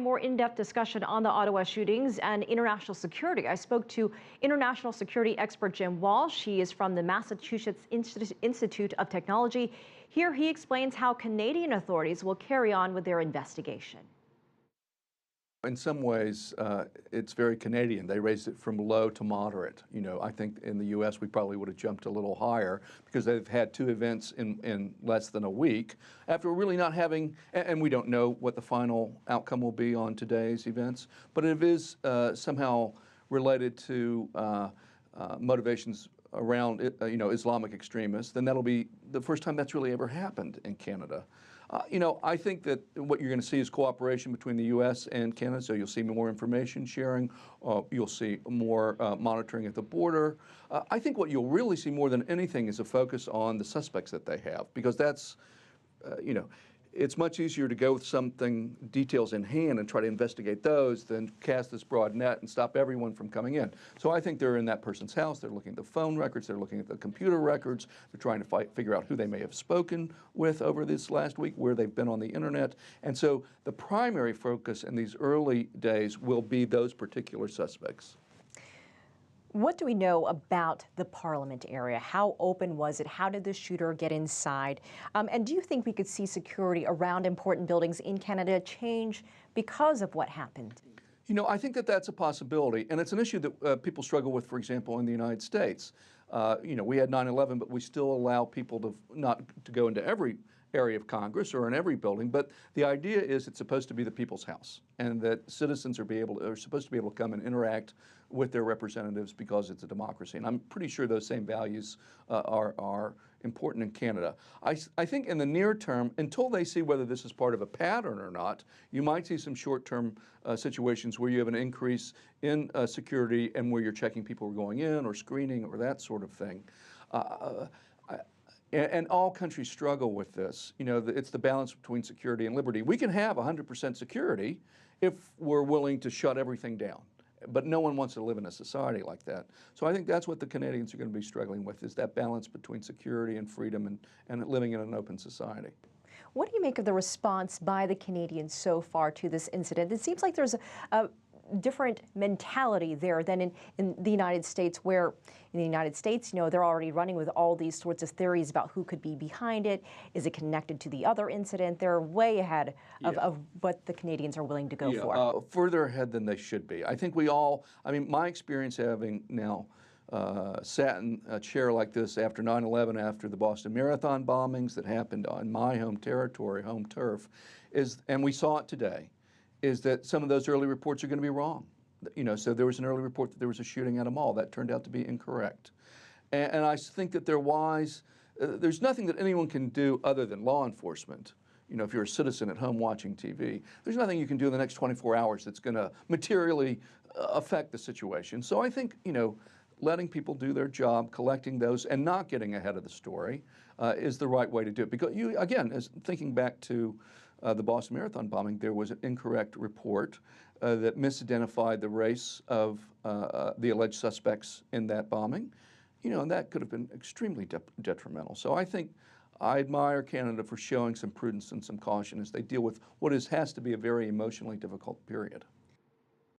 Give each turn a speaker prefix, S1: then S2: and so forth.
S1: More in-depth discussion on the Ottawa shootings and international security. I spoke to international security expert Jim Walsh. He is from the Massachusetts Institute of Technology. Here he explains how Canadian authorities will carry on with their investigation.
S2: In some ways, it's very Canadian. They raised it from low to moderate. I think in the U.S. we probably would have jumped a little higher because they've had two events in less than a week after really not having, and we don't know what the final outcome will be on today's events, but if it is somehow related to motivations around Islamic extremists, then that'll be the first time that's really ever happened in Canada. I think that what you're going to see is cooperation between the U.S. and Canada, so you'll see more information sharing, you'll see more monitoring at the border. I think what you'll really see more than anything is a focus on the suspects that they have, because that's, it's much easier to go with something, details in hand, and try to investigate those than cast this broad net and stop everyone from coming in. So I think they're in that person's house, they're looking at the phone records, they're looking at the computer records, they're trying to figure out who they may have spoken with over this last week, where they've been on the internet. And so the primary focus in these early days will be those particular suspects.
S1: What do we know about the Parliament area? How open was it? How did the shooter get inside? And do you think we could see security around important buildings in Canada change because of what happened?
S2: I think that that's a possibility, and it's an issue that people struggle with, for example, in the United States. We had 9/11, but we still allow people to not to go into every area of Congress or in every building, but the idea is it's supposed to be the people's house, and that citizens are supposed to be able to come and interact with their representatives because it's a democracy. And I'm pretty sure those same values are important in Canada. I think in the near term, until they see whether this is part of a pattern or not, you might see some short-term situations where you have an increase in security and where you're checking people who are going in or screening or that sort of thing. And all countries struggle with this. It's the balance between security and liberty. We can have 100% security if we're willing to shut everything down. But no one wants to live in a society like that. So I think that's what the Canadians are going to be struggling with, is that balance between security and freedom and living in an open society.
S1: What do you make of the response by the Canadians so far to this incident? It seems like there's a different mentality there than in the United States, where in the United States, they're already running with all these sorts of theories about who could be behind it. Is it connected to the other incident? They're way ahead of what the Canadians are willing to go for.
S2: Further ahead than they should be. I think my experience having now sat in a chair like this after 9/11, after the Boston Marathon bombings that happened on my home territory, home turf, and we saw it today, is that some of those early reports are going to be wrong. So there was an early report that there was a shooting at a mall. That turned out to be incorrect. And I think that they're wise. There's nothing that anyone can do other than law enforcement. If you're a citizen at home watching TV, there's nothing you can do in the next 24 hours that's going to materially affect the situation. So I think, letting people do their job, collecting those, and not getting ahead of the story is the right way to do it. Because as thinking back to the Boston Marathon bombing, there was an incorrect report that misidentified the race of the alleged suspects in that bombing, and that could have been extremely detrimental. So I think I admire Canada for showing some prudence and some caution as they deal with what has to be a very emotionally difficult period.